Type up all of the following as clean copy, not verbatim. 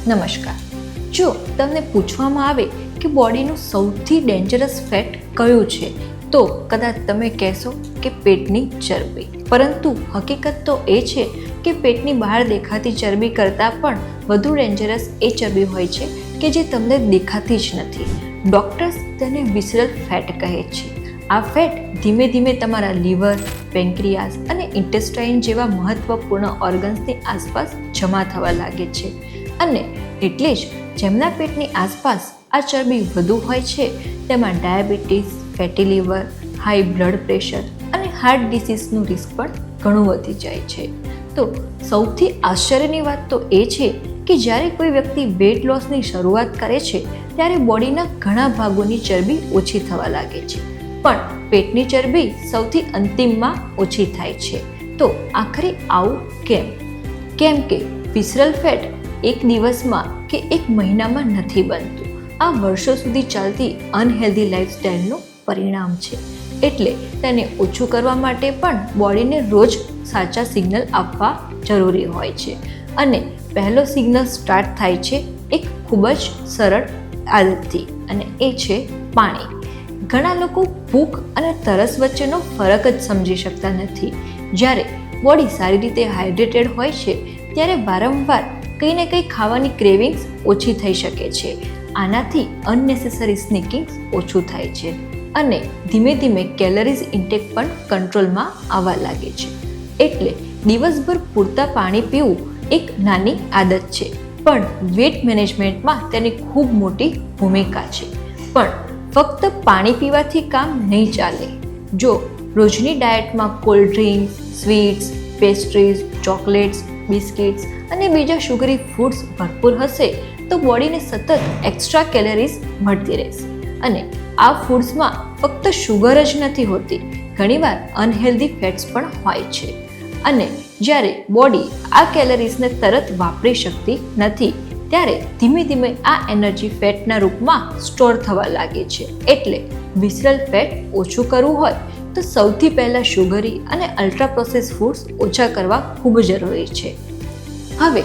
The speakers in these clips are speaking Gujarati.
નમસ્કાર. જો તમને પૂછવામાં આવે કે બોડીનું સૌથી ડેન્જરસ ફેટ કયું છે તો કદાચ તમે કહેશો કે પેટની ચરબી. પરંતુ હકીકત તો એ છે કે પેટની બહાર દેખાતી ચરબી કરતાં પણ વધુ ડેન્જરસ એ ચરબી હોય છે કે જે તમને દેખાતી જ નથી. ડૉક્ટર્સ તેને વિસરલ ફેટ કહે છે. આ ફેટ ધીમે ધીમે તમારા લીવર, પેન્ક્રિયાસ અને ઇન્ટેસ્ટાઇન જેવા મહત્વપૂર્ણ ઓર્ગન્સની આસપાસ જમા થવા લાગે છે. અને એટલે જ જેમના પેટની આસપાસ આ ચરબી વધુ હોય છે તેમાં diabetes, fatty liver, high blood pressure અને હાર્ટ ડિસીઝનું રિસ્ક પણ ઘણું વધી જાય છે. તો સૌથી આશ્ચર્યની વાત તો એ છે કે જ્યારે કોઈ વ્યક્તિ વેટ લોસની શરૂઆત કરે છે ત્યારે બોડીના ઘણા ભાગોની ચરબી ઓછી થવા લાગે છે, પણ પેટની ચરબી સૌથી અંતિમમાં ઓછી થાય છે. તો આખરે આવું કેમ? કેમ કે વિસરલ ફેટ એક દિવસમાં કે એક મહિનામાં નથી બનતું. આ વર્ષો સુધી ચાલતી અનહેલ્ધી લાઈફસ્ટાઈલનું પરિણામ છે. એટલે તેને ઓછું કરવા માટે પણ બોડીને રોજ સાચા સિગ્નલ આપવા જરૂરી હોય છે. અને પહેલો સિગ્નલ સ્ટાર્ટ થાય છે એક ખૂબ જ સરળ આદતથી, અને એ છે પાણી. ઘણા લોકો ભૂખ અને તરસ વચ્ચેનો ફરક જ સમજી શકતા નથી. જ્યારે બોડી સારી રીતે હાઇડ્રેટેડ હોય છે ત્યારે વારંવાર કંઈ ને કંઈ ખાવાની ક્રેવિંગ્સ ઓછી થઈ શકે છે. આનાથી અનનેસેસરી સ્નીકિંગ્સ ઓછું થાય છે અને ધીમે ધીમે કેલરીઝ ઇન્ટેક પણ કંટ્રોલમાં આવવા લાગે છે. એટલે દિવસભર પૂરતા પાણી પીવું એક નાની આદત છે, પણ વેટ મેનેજમેન્ટમાં તેની ખૂબ મોટી ભૂમિકા છે. પણ ફક્ત પાણી પીવાથી કામ નહીં ચાલે. જો રોજની ડાયટમાં cold drinks, sweets, pastries, chocolates, biscuits અને બીજા શુગરી ફૂડ્સ ભરપૂર હશે તો બોડીને સતત એક્સ્ટ્રા કેલરીઝ મળતી રહેશે. અને આ ફૂડ્સમાં ફક્ત શુગર જ નથી હોતી, ઘણીવાર અનહેલ્ધી ફેટ્સ પણ હોય છે. અને જ્યારે બોડી આ કેલરીઝને તરત વાપરી શકતી નથી ત્યારે ધીમે ધીમે આ એનર્જી ફેટના રૂપમાં સ્ટોર થવા લાગે છે. એટલે વિસરલ ફેટ ઓછું કરવું હોય તો સૌથી પહેલાં શુગરી અને અલ્ટ્રા પ્રોસેસ ફૂડ્સ ઓછા કરવા ખૂબ જરૂરી છે. હવે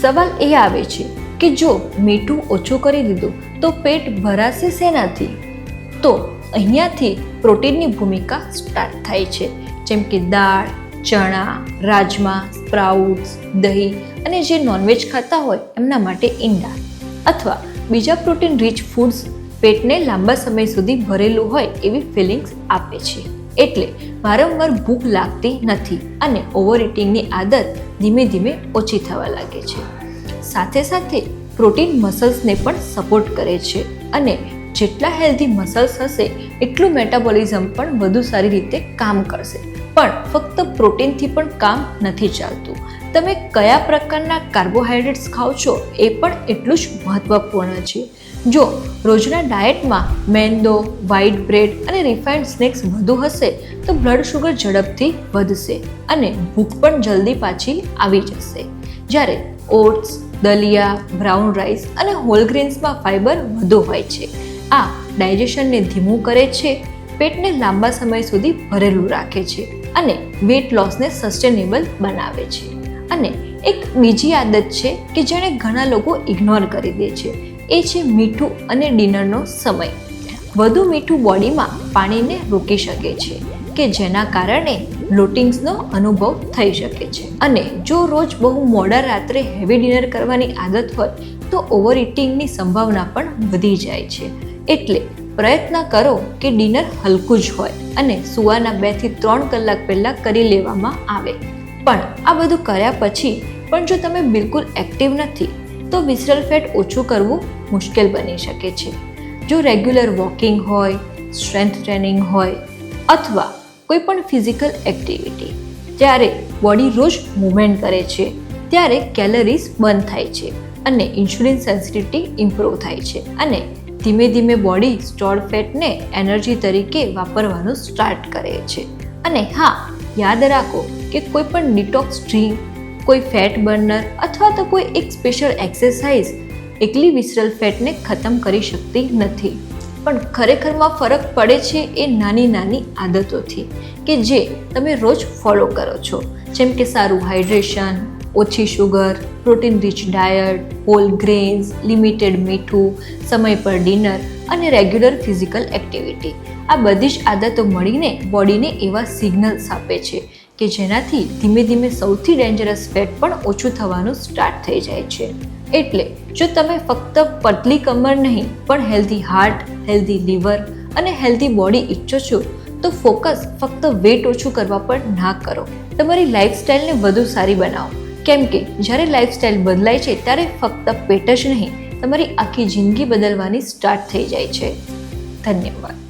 સવાલ એ આવે છે કે જો મીઠું ઓછું કરી દીધું તો પેટ ભરાશે શેનાથી? તો અહીંયાથી પ્રોટીનની ભૂમિકા સ્ટાર્ટ થાય છે, જેમ કે દાળ, ચણા, રાજમા, સ્પ્રાઉટ્સ, દહીં અને જે નોનવેજ ખાતા હોય એમના માટે ઈંડા અથવા બીજા પ્રોટીન રીચ ફૂડ્સ પેટને લાંબા સમય સુધી ભરેલું હોય એવી ફિલિંગ્સ આપે છે. એટલે વારંવાર ભૂખ લાગતી નથી અને ઓવર ઇટિંગની આદત ધીમે ધીમે ઓછી થવા લાગે છે. સાથે સાથે પ્રોટીન મસલ્સને પણ સપોર્ટ કરે છે, અને જેટલા હેલ્ધી મસલ્સ હશે એટલું મેટાબોલિઝમ પણ વધુ સારી રીતે કામ કરશે. પણ ફક્ત પ્રોટીનથી પણ કામ નથી ચાલતું. તમે કયા પ્રકારના કાર્બોહાઈડ્રેટ્સ ખાઓ છો એ પણ એટલું જ મહત્વપૂર્ણ છે. જો રોજના ડાયટમાં મેંદો, વ્હાઈટ બ્રેડ અને રિફાઇન્ડ સ્નેક્સ વધુ હશે તો બ્લડ શુગર ઝડપથી વધશે અને ભૂખ પણ જલ્દી પાછી આવી જશે. જ્યારે ઓટ્સ, દલિયા, બ્રાઉન રાઈસ અને હોલગ્રેન્સમાં ફાઇબર વધુ હોય છે. આ ડાયજેશનને ધીમું કરે છે, પેટને લાંબા સમય સુધી ભરેલું રાખે છે અને વેટ લોસને સસ્ટેનેબલ બનાવે છે. અને એક બીજી આદત છે કે જેને ઘણા લોકો ઇગ્નોર કરી દે છે, એ છે મીઠું અને ડિનરનો સમય. વધુ મીઠું બોડીમાં પાણીને રોકી શકે છે કે જેના કારણે બ્લોટિંગ્સનો અનુભવ થઈ શકે છે. અને જો રોજ બહુ મોડા રાત્રે હેવી ડિનર કરવાની આદત હોય તો ઓવર ઇટિંગની સંભાવના પણ વધી જાય છે. એટલે પ્રયત્ન કરો કે ડિનર હલકું જ હોય અને સૂવાના 2 થી 3 કલાક પહેલાં કરી લેવામાં આવે. પણ આ બધું કર્યા પછી પણ જો તમે બિલકુલ એક્ટિવ નથી તો વિસરલ ફેટ ઓછું કરવું મુશ્કેલ બની શકે છે. જો રેગ્યુલર વોકિંગ હોય, સ્ટ્રેન્થ ટ્રેનિંગ હોય અથવા કોઈ પણ ફિઝિકલ એક્ટિવિટી, જ્યારે બોડી રોજ મૂવમેન્ટ કરે છે ત્યારે કેલરીઝ બર્ન થાય છે અને ઇન્સ્યુલિન સેન્સિટિવિટી ઇમ્પ્રૂવ થાય છે અને ધીમે ધીમે બોડી સ્ટોર્ડ ફેટને એનર્જી તરીકે વાપરવાનું સ્ટાર્ટ કરે છે. અને હા, યાદ રાખો કે કોઈ પણ ડિટોક્સ ડ્રિંક, કોઈ ફેટ બર્નર અથવા તો કોઈ એક સ્પેશિયલ એક્સરસાઇઝ એકલી વિસરલ ફેટને ખતમ કરી શકતી નથી. પણ ખરેખરમાં ફરક પડે છે એ નાની નાની આદતોથી કે જે તમે રોજ ફોલો કરો છો, જેમ કે સારું હાઇડ્રેશન, ઓછી sugar, protein rich diet, whole grains, limited મીઠું, સમય પર ડિનર અને રેગ્યુલર ફિઝિકલ એક્ટિવિટી. આ બધી જ આદતો મળીને બોડીને એવા સિગ્નલ્સ આપે છે કે જેનાથી ધીમે ધીમે સૌથી ડેન્જરસ ફેટ પણ ઓછું થવાનું સ્ટાર્ટ થઈ જાય છે. એટલે જો તમે ફક્ત પતલી કમર નહીં પણ હેલ્ધી હાર્ટ, હેલ્ધી લીવર અને હેલ્ધી બોડી ઈચ્છો છો તો ફોકસ ફક્ત વેટ ઓછું કરવા પર ના કરો. તમારી લાઈફસ્ટાઈલને વધુ સારી બનાવો. કેમ કે જ્યારે લાઈફસ્ટાઈલ બદલાય છે ત્યારે ફક્ત પેટ જ નહીં, તમારી આખી જિંદગી બદલવાની સ્ટાર્ટ થઈ જાય છે. ધન્યવાદ.